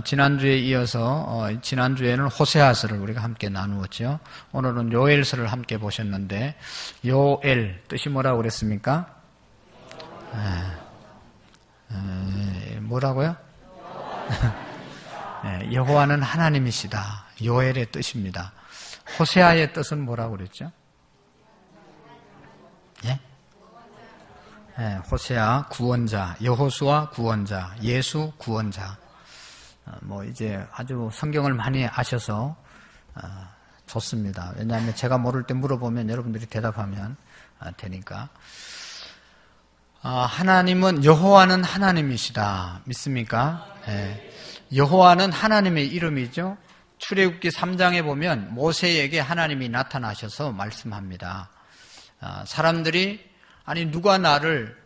지난주에 이어서 지난주에는 호세아서를 우리가 함께 나누었죠. 오늘은 요엘서를 함께 보셨는데 요엘 뜻이 뭐라고 그랬습니까? 뭐라고요? 여호와는 하나님이시다. 요엘의 뜻입니다. 호세아의 뜻은 뭐라고 그랬죠? 예? 호세아 구원자, 여호수아 구원자, 예수 구원자. 이제 아주 성경을 많이 아셔서 좋습니다. 왜냐하면 제가 모를 때 물어보면 여러분들이 대답하면 되니까. 하나님은 여호와는 하나님이시다. 믿습니까? 여호와는 하나님의 이름이죠. 출애굽기 3장에 보면 모세에게 하나님이 나타나셔서 말씀합니다. 사람들이 아니 누가 나를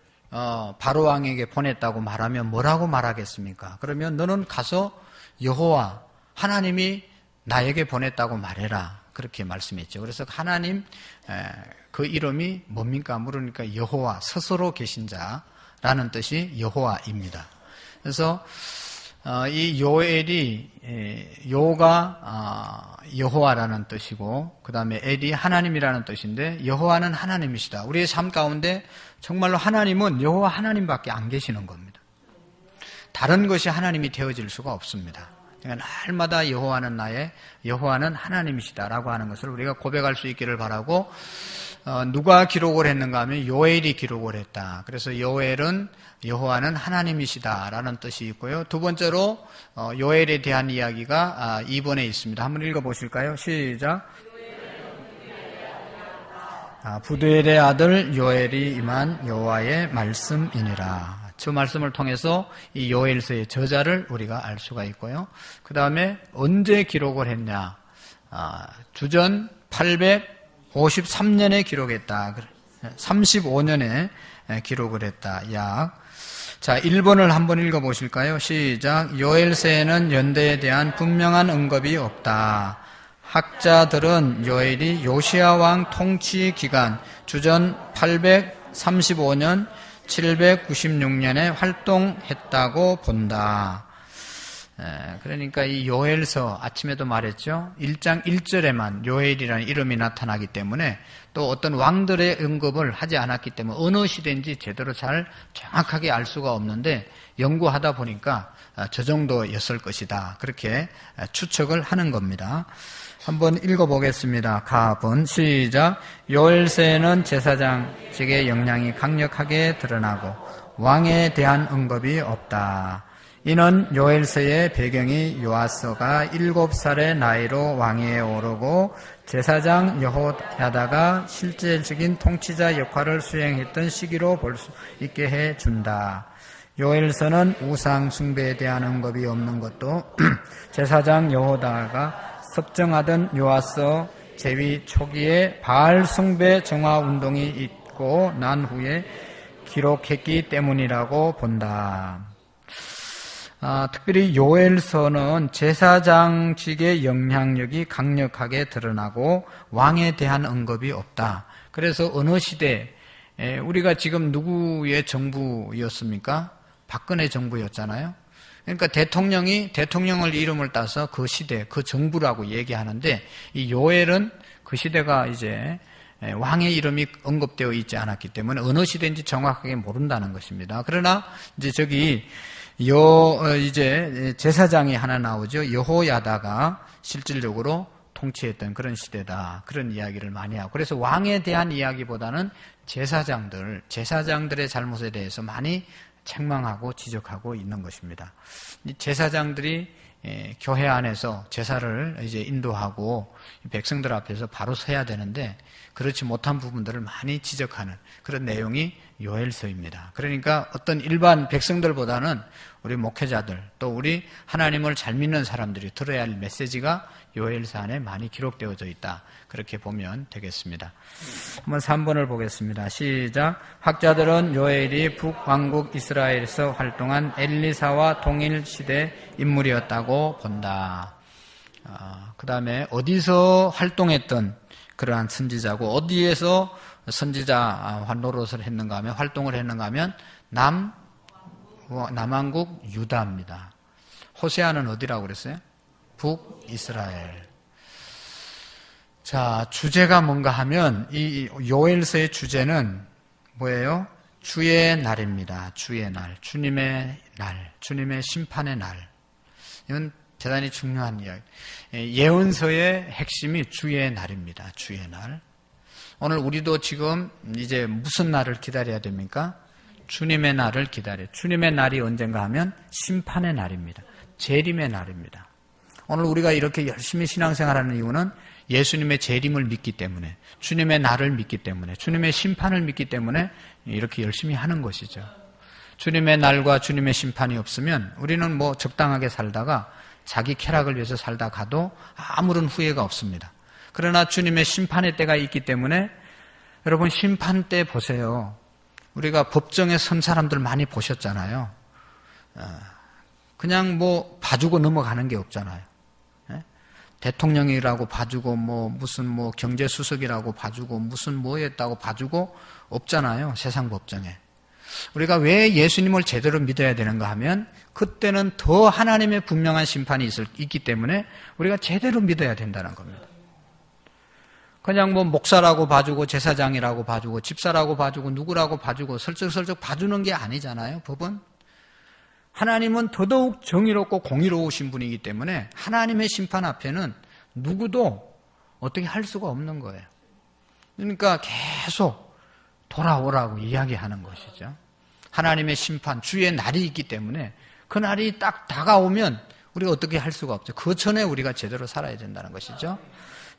바로왕에게 보냈다고 말하면 뭐라고 말하겠습니까? 그러면 너는 가서 여호와 하나님이 나에게 보냈다고 말해라. 그렇게 말씀했죠. 그래서 하나님 그 이름이 뭡니까? 물으니까 여호와 스스로 계신 자라는 뜻이 여호와입니다. 그래서 이 요엘이 요가 여호와라는 뜻이고 그 다음에 엘이 하나님이라는 뜻인데 여호와는 하나님이시다. 우리의 삶 가운데 정말로 하나님은 여호와 하나님밖에 안 계시는 겁니다. 다른 것이 하나님이 되어질 수가 없습니다. 그러니까 날마다 여호와는 하나님이시다라고 하는 것을 우리가 고백할 수 있기를 바라고 누가 기록을 했는가 하면 요엘이 기록을 했다. 그래서 요엘은 여호와는 하나님이시다라는 뜻이 있고요. 두 번째로 요엘에 대한 이야기가 2번에 있습니다. 한번 읽어보실까요? 시작. 부두엘의 아들 요엘이 임한 여호와의 말씀이니라. 저 말씀을 통해서 이 요엘서의 저자를 우리가 알 수가 있고요. 그 다음에 언제 기록을 했냐? 주전 853년에 기록했다. 35년에 기록을 했다. 자, 1번을 한번 읽어보실까요? 시작. 요엘서에는 연대에 대한 분명한 언급이 없다. 학자들은 요엘이 요시야 왕 통치 기간 주전 835년 796년에 활동했다고 본다. 그러니까 이 요엘서 아침에도 말했죠. 1장 1절에만 요엘이라는 이름이 나타나기 때문에 또 어떤 왕들의 언급을 하지 않았기 때문에 어느 시대인지 제대로 잘 정확하게 알 수가 없는데 연구하다 보니까 저 정도였을 것이다. 그렇게 추측을 하는 겁니다. 한번 읽어보겠습니다. 가본 시작. 요엘서에는 제사장직의 역량이 강력하게 드러나고 왕에 대한 언급이 없다. 이는 요엘서의 배경이 요아스가 7살의 나이로 왕위에 오르고 제사장 여호야다가 실질적인 통치자 역할을 수행했던 시기로 볼 수 있게 해준다. 요엘서는 우상 숭배에 대한 언급이 없는 것도 제사장 여호야다가 섭정하던 요아스 제위 초기에 바알 숭배 정화 운동이 있고 난 후에 기록했기 때문이라고 본다. 특별히 요엘서는 제사장직의 영향력이 강력하게 드러나고 왕에 대한 언급이 없다. 그래서 어느 시대 우리가 지금 누구의 정부였습니까? 박근혜 정부였잖아요. 그러니까 대통령을 이름을 따서 그 시대, 그 정부라고 얘기하는데 이 요엘은 그 시대가 이제 왕의 이름이 언급되어 있지 않았기 때문에 어느 시대인지 정확하게 모른다는 것입니다. 그러나 이제 이제 제사장이 하나 나오죠. 여호야다가 실질적으로 통치했던 그런 시대다. 그런 이야기를 많이 하고. 그래서 왕에 대한 이야기보다는 제사장들의 잘못에 대해서 많이 책망하고 지적하고 있는 것입니다. 이 제사장들이 교회 안에서 제사를 이제 인도하고 백성들 앞에서 바로 서야 되는데 그렇지 못한 부분들을 많이 지적하는 그런 내용이 요엘서입니다. 그러니까 어떤 일반 백성들보다는 우리 목회자들 또 우리 하나님을 잘 믿는 사람들이 들어야 할 메시지가 요엘서 안에 많이 기록되어져 있다. 그렇게 보면 되겠습니다. 한번 3번을 보겠습니다. 시작. 학자들은 요엘이 북왕국 이스라엘에서 활동한 엘리사와 동일 시대 인물이었다고 본다. 그 다음에 어디서 활동했던 그러한 선지자고 어디에서 선지자 노릇을 했는가 하면 활동을 했는가 하면 남왕국 유다입니다. 호세아는 어디라고 그랬어요? 북이스라엘. 자, 주제가 뭔가 하면 이 요엘서의 주제는 뭐예요? 주의 날입니다. 주의 날, 주님의 날, 주님의 심판의 날. 이건 대단히 중요한 이야기. 예언서의 핵심이 주의 날입니다. 주의 날. 오늘 우리도 지금 이제 무슨 날을 기다려야 됩니까? 주님의 날을 기다려요. 주님의 날이 언젠가 하면 심판의 날입니다. 재림의 날입니다. 오늘 우리가 이렇게 열심히 신앙생활하는 이유는 예수님의 재림을 믿기 때문에, 주님의 날을 믿기 때문에, 주님의 심판을 믿기 때문에 이렇게 열심히 하는 것이죠. 주님의 날과 주님의 심판이 없으면 우리는 뭐 적당하게 살다가 자기 쾌락을 위해서 살다 가도 아무런 후회가 없습니다. 그러나 주님의 심판의 때가 있기 때문에 여러분 심판 때 보세요. 우리가 법정에 선 사람들 많이 보셨잖아요. 그냥 뭐 봐주고 넘어가는 게 없잖아요. 대통령이라고 봐주고 무슨 경제수석이라고 봐주고 무슨 뭐 했다고 봐주고 없잖아요. 세상 법정에. 우리가 왜 예수님을 제대로 믿어야 되는가 하면 그때는 더 하나님의 분명한 심판이 있기 때문에 우리가 제대로 믿어야 된다는 겁니다. 그냥 목사라고 봐주고 제사장이라고 봐주고 집사라고 봐주고 누구라고 봐주고 슬쩍슬쩍 봐주는 게 아니잖아요. 법은. 하나님은 더더욱 정의롭고 공의로우신 분이기 때문에 하나님의 심판 앞에는 누구도 어떻게 할 수가 없는 거예요. 그러니까 계속 돌아오라고 이야기하는 것이죠. 하나님의 심판, 주의 날이 있기 때문에 그 날이 딱 다가오면 우리가 어떻게 할 수가 없죠. 그 전에 우리가 제대로 살아야 된다는 것이죠.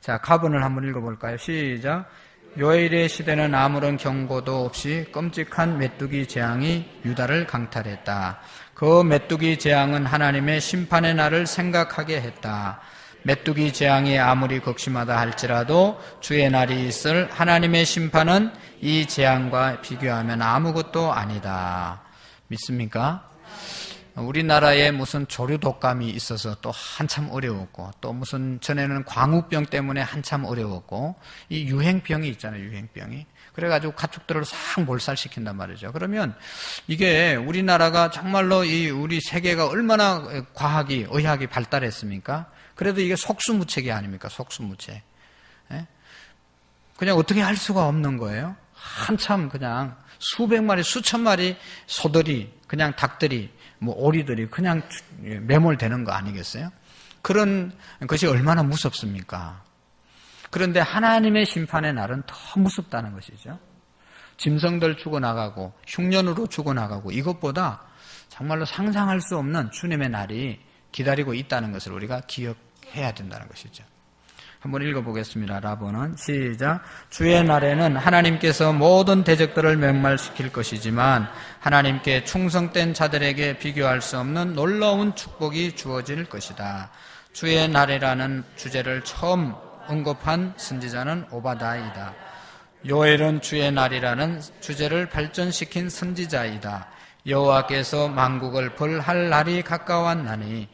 자, 가본을 한번 읽어볼까요? 시작. 요엘의 시대는 아무런 경고도 없이 끔찍한 메뚜기 재앙이 유다를 강탈했다. 그 메뚜기 재앙은 하나님의 심판의 날을 생각하게 했다. 메뚜기 재앙이 아무리 극심하다 할지라도 주의 날이 있을 하나님의 심판은 이 재앙과 비교하면 아무것도 아니다. 믿습니까? 우리나라에 무슨 조류 독감이 있어서 또 한참 어려웠고, 또 무슨 전에는 광우병 때문에 한참 어려웠고, 이 유행병이 있잖아요, 유행병이. 그래가지고 가축들을 싹 몰살시킨단 말이죠. 그러면 이게 우리나라가 정말로 우리 세계가 얼마나 과학이, 의학이 발달했습니까? 그래도 이게 속수무책이 아닙니까? 속수무책. 그냥 어떻게 할 수가 없는 거예요. 한참 그냥 수백 마리, 수천 마리 소들이, 그냥 닭들이, 오리들이 그냥 매몰되는 거 아니겠어요? 그런 것이 얼마나 무섭습니까? 그런데 하나님의 심판의 날은 더 무섭다는 것이죠. 짐승들 죽어나가고 흉년으로 죽어나가고 이것보다 정말로 상상할 수 없는 주님의 날이 기다리고 있다는 것을 우리가 기억해야 된다는 것이죠. 한번 읽어보겠습니다. 라본은 시작. 주의 날에는 하나님께서 모든 대적들을 멸망시킬 것이지만 하나님께 충성된 자들에게 비교할 수 없는 놀라운 축복이 주어질 것이다. 주의 날이라는 주제를 처음 언급한 선지자는 오바다이다. 요엘은 주의 날이라는 주제를 발전시킨 선지자이다. 여호와께서 만국을 벌할 날이 가까웠나니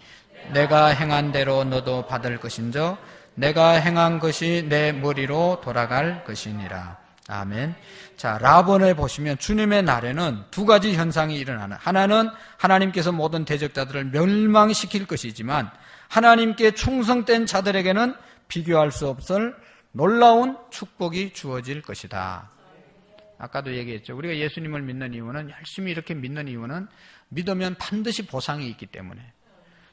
내가 행한 대로 너도 받을 것인저 내가 행한 것이 내 머리로 돌아갈 것이니라. 아멘. 자, 라본에 보시면 주님의 날에는 두 가지 현상이 일어나는, 하나는 하나님께서 모든 대적자들을 멸망시킬 것이지만 하나님께 충성된 자들에게는 비교할 수 없을 놀라운 축복이 주어질 것이다. 아까도 얘기했죠. 우리가 예수님을 믿는 이유는, 열심히 이렇게 믿는 이유는 믿으면 반드시 보상이 있기 때문에,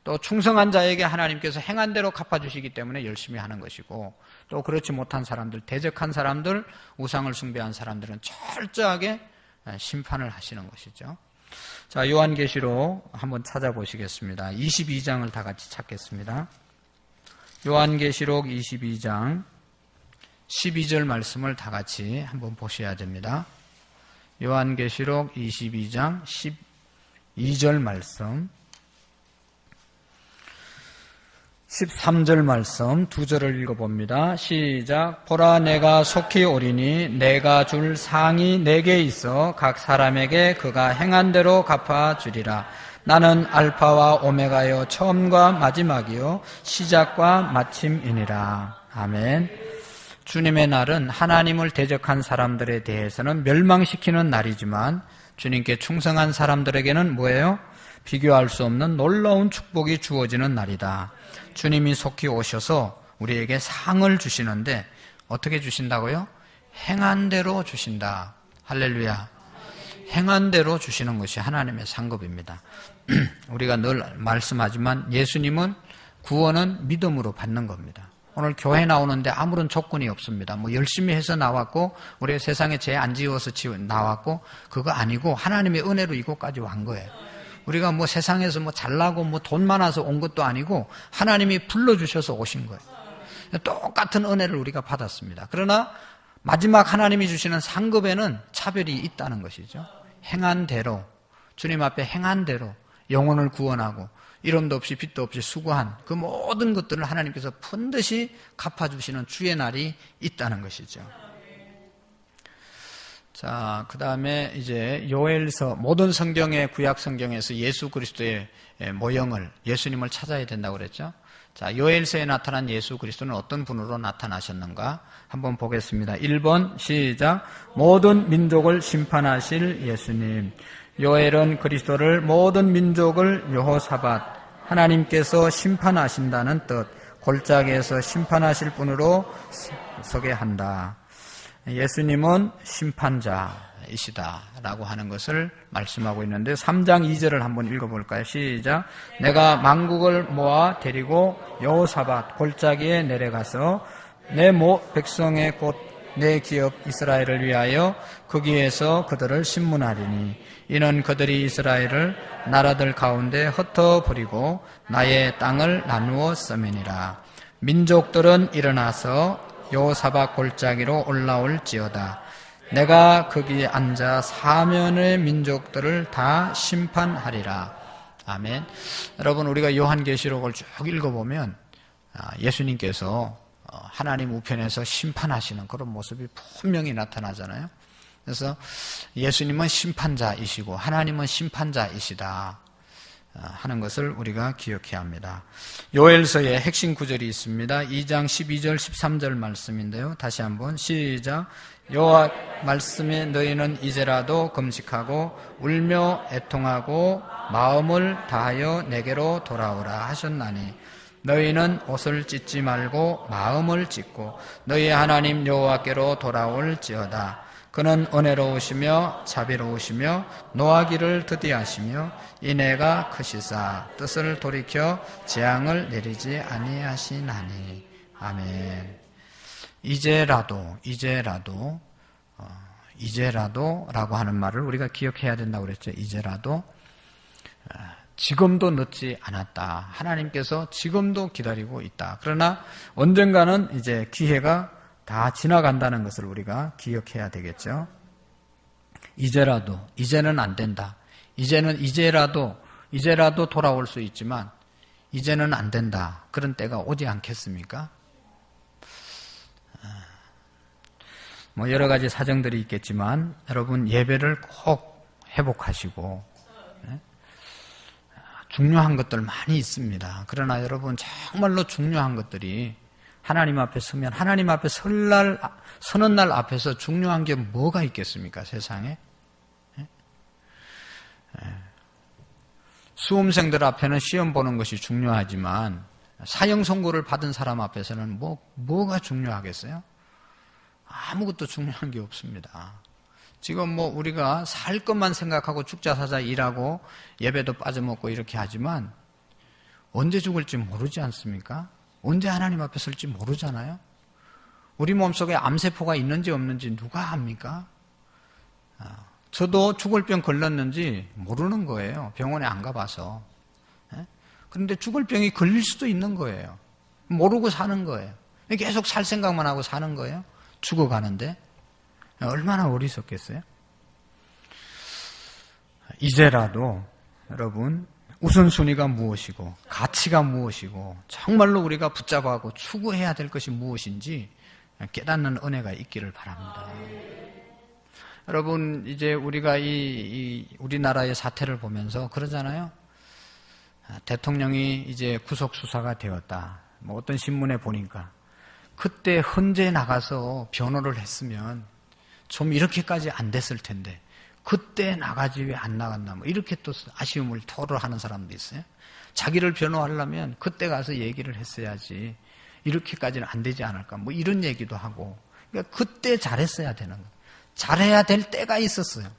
또 충성한 자에게 하나님께서 행한 대로 갚아주시기 때문에 열심히 하는 것이고, 또 그렇지 못한 사람들, 대적한 사람들, 우상을 숭배한 사람들은 철저하게 심판을 하시는 것이죠. 자, 요한계시록 한번 찾아보시겠습니다. 22장을 다 같이 찾겠습니다. 요한계시록 22장 12절 말씀을 다 같이 한번 보셔야 됩니다. 요한계시록 22장 12절 말씀, 13절 말씀 두 절을 읽어봅니다. 시작. 보라, 내가 속히 오리니 내가 줄 상이 내게 있어 각 사람에게 그가 행한 대로 갚아주리라. 나는 알파와 오메가요 처음과 마지막이요 시작과 마침이니라. 아멘. 주님의 날은 하나님을 대적한 사람들에 대해서는 멸망시키는 날이지만 주님께 충성한 사람들에게는 뭐예요? 비교할 수 없는 놀라운 축복이 주어지는 날이다. 주님이 속히 오셔서 우리에게 상을 주시는데 어떻게 주신다고요? 행한 대로 주신다. 할렐루야. 행한 대로 주시는 것이 하나님의 상급입니다. 우리가 늘 말씀하지만 예수님은 구원은 믿음으로 받는 겁니다. 오늘 교회 나오는데 아무런 조건이 없습니다. 뭐 열심히 해서 나왔고 우리가 세상에 죄 안 지어서 나왔고 그거 아니고 하나님의 은혜로 이곳까지 온 거예요. 우리가 뭐 세상에서 뭐 잘나고 뭐 돈 많아서 온 것도 아니고 하나님이 불러주셔서 오신 거예요. 똑같은 은혜를 우리가 받았습니다. 그러나 마지막 하나님이 주시는 상급에는 차별이 있다는 것이죠. 행한 대로, 주님 앞에 행한 대로 영혼을 구원하고 이름도 없이 빚도 없이 수고한 그 모든 것들을 하나님께서 푼듯이 갚아주시는 주의 날이 있다는 것이죠. 자, 그 다음에 이제 요엘서, 모든 성경의 구약 성경에서 예수 그리스도의 모형을, 예수님을 찾아야 된다고 그랬죠. 자, 요엘서에 나타난 예수 그리스도는 어떤 분으로 나타나셨는가 한번 보겠습니다. 1번 시작. 모든 민족을 심판하실 예수님. 요엘은 그리스도를 모든 민족을 여호사밧 하나님께서 심판하신다는 뜻, 골짜기에서 심판하실 분으로 소개한다. 예수님은 심판자이시다라고 하는 것을 말씀하고 있는데 3장 2절을 한번 읽어볼까요? 시작. 내가 만국을 모아 데리고 여호사밧 골짜기에 내려가서 내 백성의 곧 내 기업 이스라엘을 위하여 거기에서 그들을 심문하리니 이는 그들이 이스라엘을 나라들 가운데 흩어버리고 나의 땅을 나누어 쓰매니라. 민족들은 일어나서 여호사밧 골짜기로 올라올지어다. 내가 거기에 앉아 사면의 민족들을 다 심판하리라. 아멘. 여러분, 우리가 요한계시록을 쭉 읽어보면 예수님께서 하나님 우편에서 심판하시는 그런 모습이 분명히 나타나잖아요. 그래서 예수님은 심판자이시고 하나님은 심판자이시다 하는 것을 우리가 기억해야 합니다. 요엘서에 핵심 구절이 있습니다. 2장 12절 13절 말씀인데요. 다시 한번 시작. 여호와 말씀에 너희는 이제라도 금식하고 울며 애통하고 마음을 다하여 내게로 돌아오라 하셨나니 너희는 옷을 찢지 말고 마음을 찢고 너희 하나님 여호와께로 돌아올지어다. 그는 은혜로우시며 자비로우시며 노하기를 드디하시며 인애가 크시사 뜻을 돌이켜 재앙을 내리지 아니하시나니. 아멘. 이제라도라고 하는 말을 우리가 기억해야 된다고 그랬죠. 이제라도. 지금도 늦지 않았다. 하나님께서 지금도 기다리고 있다. 그러나 언젠가는 이제 기회가 다 지나간다는 것을 우리가 기억해야 되겠죠. 이제는 안 된다. 이제라도 돌아올 수 있지만 이제는 안 된다. 그런 때가 오지 않겠습니까? 뭐 여러 가지 사정들이 있겠지만 여러분 예배를 꼭 회복하시고 중요한 것들 많이 있습니다. 그러나 여러분 정말로 중요한 것들이 하나님 앞에 서면 하나님 앞에 서는 날 앞에서 중요한 게 뭐가 있겠습니까? 세상에. 수험생들 앞에는 시험 보는 것이 중요하지만 사형 선고를 받은 사람 앞에서는 뭐가 중요하겠어요? 아무것도 중요한 게 없습니다. 지금 뭐 우리가 살 것만 생각하고 죽자 사자 일하고 예배도 빠져먹고 이렇게 하지만 언제 죽을지 모르지 않습니까? 언제 하나님 앞에 설지 모르잖아요. 우리 몸속에 암세포가 있는지 없는지 누가 압니까? 저도 죽을 병 걸렸는지 모르는 거예요. 병원에 안 가봐서. 그런데 죽을 병이 걸릴 수도 있는 거예요. 모르고 사는 거예요. 계속 살 생각만 하고 사는 거예요. 죽어가는데. 얼마나 어리석겠어요? 이제라도 여러분 우선순위가 무엇이고 가치가 무엇이고 정말로 우리가 붙잡아하고 추구해야 될 것이 무엇인지 깨닫는 은혜가 있기를 바랍니다. 여러분 이제 우리가 이 우리나라의 사태를 보면서 그러잖아요. 대통령이 이제 구속 수사가 되었다. 뭐 어떤 신문에 보니까 그때 헌재 나가서 변호를 했으면 좀 이렇게까지 안 됐을 텐데 그때 나가지 왜 안 나갔나 뭐 이렇게 또 아쉬움을 토로하는 사람도 있어요. 자기를 변호하려면 그때 가서 얘기를 했어야지 이렇게까지는 안 되지 않을까 뭐 이런 얘기도 하고. 그러니까 그때 잘했어야 되는 거예요. 잘해야 될 때가 있었어요.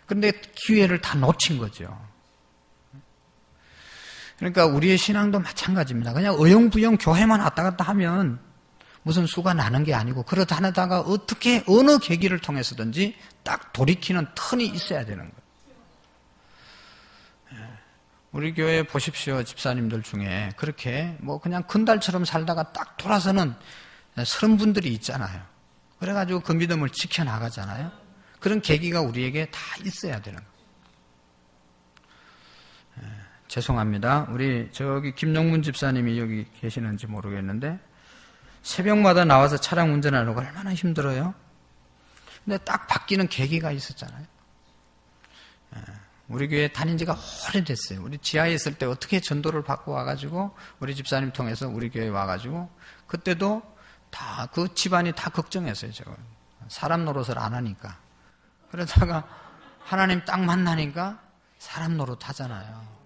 그런데 기회를 다 놓친 거죠. 그러니까 우리의 신앙도 마찬가지입니다. 그냥 어영부영 교회만 왔다 갔다 하면 무슨 수가 나는 게 아니고 그러다 하다가 어떻게 어느 계기를 통해서든지 딱 돌이키는 턴이 있어야 되는 거예요. 우리 교회 보십시오. 집사님들 중에 그렇게 뭐 그냥 큰달처럼 살다가 딱 돌아서는 서른 분들이 있잖아요. 그래가지고 그 믿음을 지켜나가잖아요. 그런 계기가 우리에게 다 있어야 되는 거예요. 죄송합니다. 우리 저기 김용문 집사님이 여기 계시는지 모르겠는데 새벽마다 나와서 차량 운전하는 거 얼마나 힘들어요? 근데 딱 바뀌는 계기가 있었잖아요. 우리 교회 다닌 지가 오래됐어요. 우리 지하에 있을 때 어떻게 전도를 받고 와가지고 우리 집사님 통해서 우리 교회에 와가지고 그때도 다 그 집안이 다 걱정했어요. 제가 사람 노릇을 안 하니까. 그러다가 하나님 딱 만나니까 사람 노릇 하잖아요.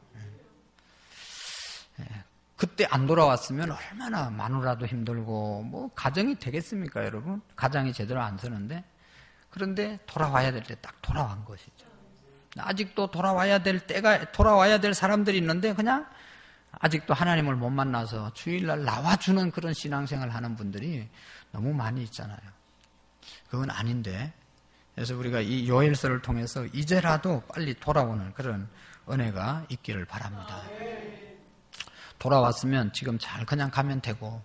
그때 안 돌아왔으면 얼마나 마누라도 힘들고 뭐 가정이 되겠습니까, 여러분? 가정이 제대로 안 서는데. 그런데 돌아와야 될 때 딱 돌아온 것이죠. 아직도 돌아와야 될 사람들이 있는데 그냥 아직도 하나님을 못 만나서 주일날 나와주는 그런 신앙생활을 하는 분들이 너무 많이 있잖아요. 그건 아닌데. 그래서 우리가 이 요엘서를 통해서 이제라도 빨리 돌아오는 그런 은혜가 있기를 바랍니다. 돌아왔으면 지금 잘 그냥 가면 되고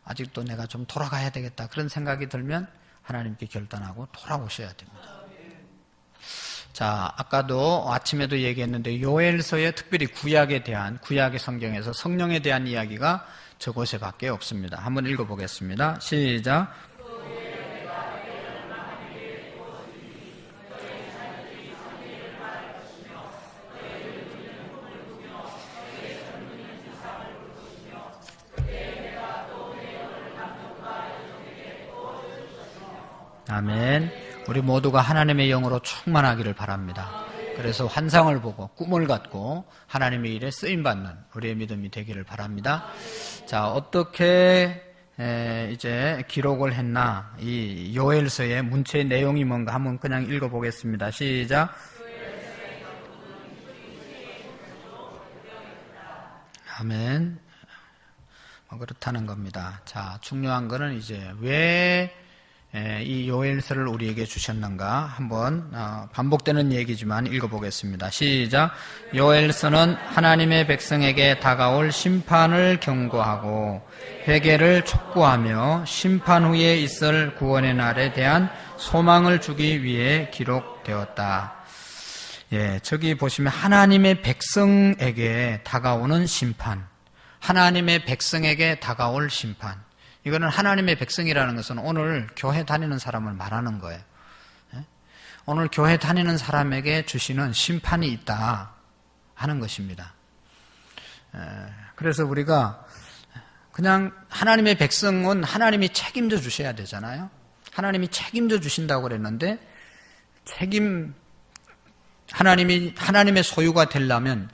아직도 내가 좀 돌아가야 되겠다 그런 생각이 들면 하나님께 결단하고 돌아오셔야 됩니다. 자, 아까도 아침에도 얘기했는데 요엘서에 특별히 구약의 성경에서 성령에 대한 이야기가 저곳에 밖에 없습니다. 한번 읽어보겠습니다. 시작. 아멘. 우리 모두가 하나님의 영으로 충만하기를 바랍니다. 그래서 환상을 보고 꿈을 갖고 하나님의 일에 쓰임받는 우리의 믿음이 되기를 바랍니다. 자, 어떻게 이제 기록을 했나? 이 요엘서의 문체의 내용이 뭔가 한번 그냥 읽어보겠습니다. 시작. 아멘. 그렇다는 겁니다. 자, 중요한 거는 이제 왜 이 요엘서를 우리에게 주셨는가 한번 반복되는 얘기지만 읽어보겠습니다. 시작. 요엘서는 하나님의 백성에게 다가올 심판을 경고하고 회개를 촉구하며 심판 후에 있을 구원의 날에 대한 소망을 주기 위해 기록되었다. 예, 저기 보시면 하나님의 백성에게 다가오는 심판, 하나님의 백성에게 다가올 심판. 이거는 하나님의 백성이라는 것은 오늘 교회 다니는 사람을 말하는 거예요. 오늘 교회 다니는 사람에게 주시는 심판이 있다 하는 것입니다. 그래서 우리가 그냥 하나님의 백성은 하나님이 책임져 주셔야 되잖아요. 하나님이 책임져 주신다고 그랬는데 하나님의 소유가 되려면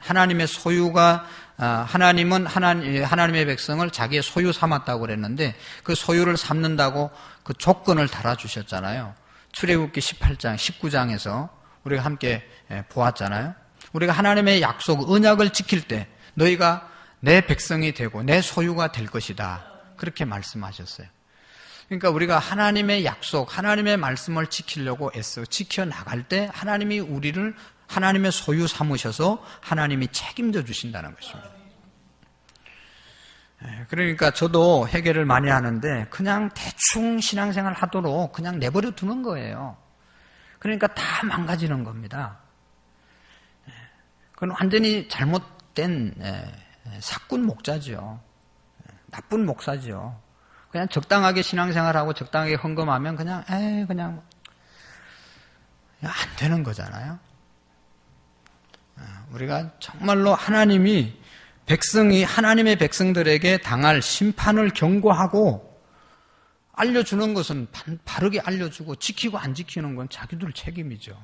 하나님은 하나님의 백성을 자기의 소유 삼았다고 그랬는데 그 소유를 삼는다고 그 조건을 달아주셨잖아요. 출애굽기 18장, 19장에서 우리가 함께 보았잖아요. 우리가 하나님의 약속, 언약을 지킬 때 너희가 내 백성이 되고 내 소유가 될 것이다. 그렇게 말씀하셨어요. 그러니까 우리가 하나님의 약속, 하나님의 말씀을 지키려고 애써 지켜나갈 때 하나님이 우리를 하나님의 소유 삼으셔서 하나님이 책임져 주신다는 것입니다. 그러니까 저도 회개를 많이 하는데 그냥 대충 신앙생활 하도록 그냥 내버려 두는 거예요. 그러니까 다 망가지는 겁니다. 그건 완전히 잘못된 사꾼 목자죠. 나쁜 목사죠. 그냥 적당하게 신앙생활하고 적당하게 헌금하면 그냥 안 되는 거잖아요. 우리가 정말로 하나님의 백성들에게 당할 심판을 경고하고 알려주는 것은 바르게 알려주고 지키고 안 지키는 건 자기들 책임이죠.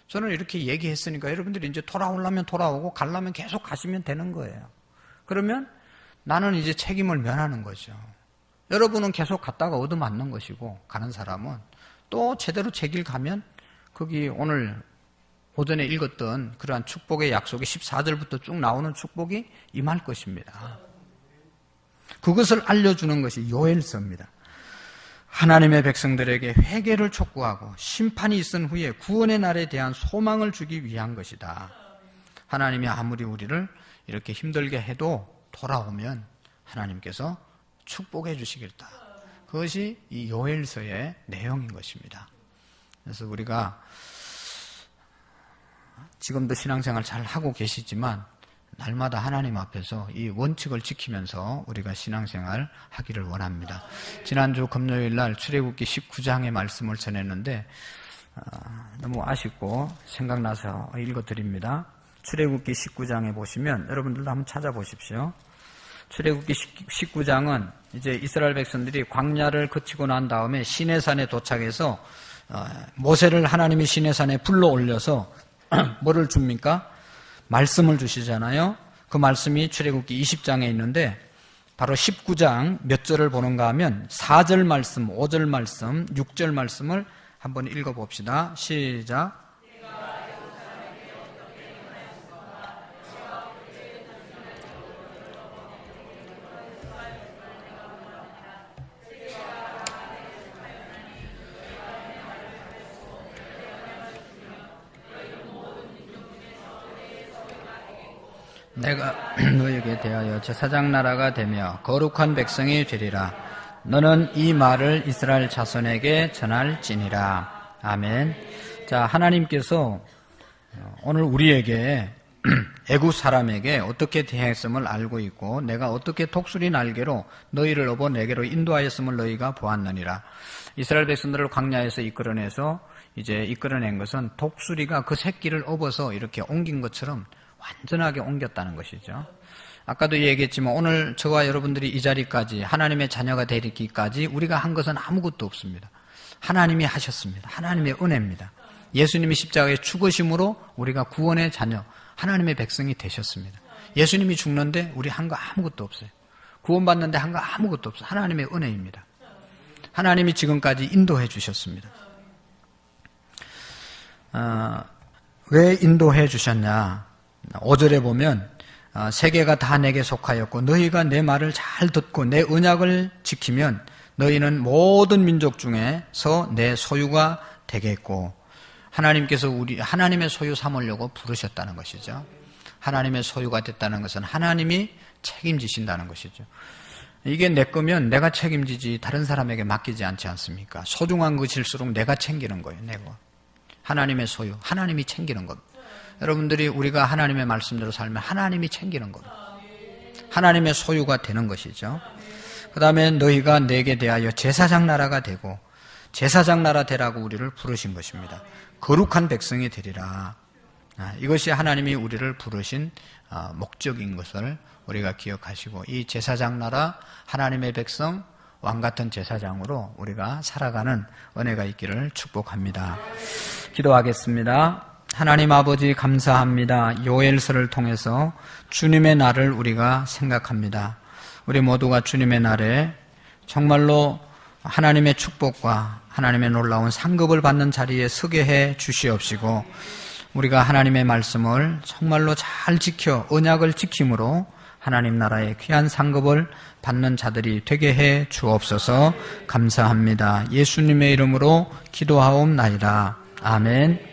저는 이렇게 얘기했으니까 여러분들이 이제 돌아오려면 돌아오고 가려면 계속 가시면 되는 거예요. 그러면 나는 이제 책임을 면하는 거죠. 여러분은 계속 갔다가 얻어맞는 것이고 가는 사람은 또 제대로 제 길 가면 거기 오늘 오전에 읽었던 그러한 축복의 약속이 14절부터 쭉 나오는 축복이 임할 것입니다. 그것을 알려주는 것이 요엘서입니다. 하나님의 백성들에게 회개를 촉구하고 심판이 있은 후에 구원의 날에 대한 소망을 주기 위한 것이다. 하나님이 아무리 우리를 이렇게 힘들게 해도 돌아오면 하나님께서 축복해 주시겠다. 그것이 이 요엘서의 내용인 것입니다. 그래서 우리가 지금도 신앙생활 잘 하고 계시지만 날마다 하나님 앞에서 이 원칙을 지키면서 우리가 신앙생활 하기를 원합니다. 지난주 금요일 날 출애굽기 19장의 말씀을 전했는데 너무 아쉽고 생각나서 읽어드립니다. 출애굽기 19장에 보시면 여러분들도 한번 찾아보십시오. 출애굽기 19장은 이제 이스라엘 백성들이 광야를 거치고 난 다음에 시내산에 도착해서 모세를 하나님이 시내산에 불러 올려서 뭐를 줍니까? 말씀을 주시잖아요. 그 말씀이 출애굽기 20장에 있는데 바로 19장 몇 절을 보는가 하면 4절 말씀, 5절 말씀, 6절 말씀을 한번 읽어봅시다. 시작. 내가 너에게 대하여 제사장 나라가 되며 거룩한 백성이 되리라. 너는 이 말을 이스라엘 자손에게 전할지니라. 아멘. 자, 하나님께서 오늘 우리에게 애굽 사람에게 어떻게 대했음을 알고 있고 내가 어떻게 독수리 날개로 너희를 업어 내게로 인도하였음을 너희가 보았느니라. 이스라엘 백성들을 광야에서 이끌어내서 이제 이끌어낸 것은 독수리가 그 새끼를 업어서 이렇게 옮긴 것처럼 완전하게 옮겼다는 것이죠. 아까도 얘기했지만 오늘 저와 여러분들이 이 자리까지 하나님의 자녀가 되기까지 우리가 한 것은 아무것도 없습니다. 하나님이 하셨습니다. 하나님의 은혜입니다. 예수님이 십자가에 죽으심으로 우리가 구원의 자녀, 하나님의 백성이 되셨습니다. 예수님이 죽는데 우리 한 거 아무것도 없어요. 구원받는데 한 거 아무것도 없어요. 하나님의 은혜입니다. 하나님이 지금까지 인도해 주셨습니다. 왜 인도해 주셨냐? 5절에 보면 세계가 다 내게 속하였고 너희가 내 말을 잘 듣고 내 언약을 지키면 너희는 모든 민족 중에서 내 소유가 되겠고 하나님께서 우리 하나님의 소유 삼으려고 부르셨다는 것이죠. 하나님의 소유가 됐다는 것은 하나님이 책임지신다는 것이죠. 이게 내 거면 내가 책임지지 다른 사람에게 맡기지 않지 않습니까? 소중한 것일수록 내가 챙기는 거예요. 내가 하나님의 소유, 하나님이 챙기는 것. 여러분들이 우리가 하나님의 말씀대로 살면 하나님이 챙기는 겁니다. 하나님의 소유가 되는 것이죠. 그 다음에 너희가 내게 대하여 제사장 나라가 되고 제사장 나라 되라고 우리를 부르신 것입니다. 거룩한 백성이 되리라. 이것이 하나님이 우리를 부르신 목적인 것을 우리가 기억하시고 이 제사장 나라 하나님의 백성 왕같은 제사장으로 우리가 살아가는 은혜가 있기를 축복합니다. 기도하겠습니다. 하나님 아버지 감사합니다. 요엘서를 통해서 주님의 날을 우리가 생각합니다. 우리 모두가 주님의 날에 정말로 하나님의 축복과 하나님의 놀라운 상급을 받는 자리에 서게 해 주시옵시고 우리가 하나님의 말씀을 정말로 잘 지켜 언약을 지킴으로 하나님 나라의 귀한 상급을 받는 자들이 되게 해 주옵소서. 감사합니다. 예수님의 이름으로 기도하옵나이다. 아멘.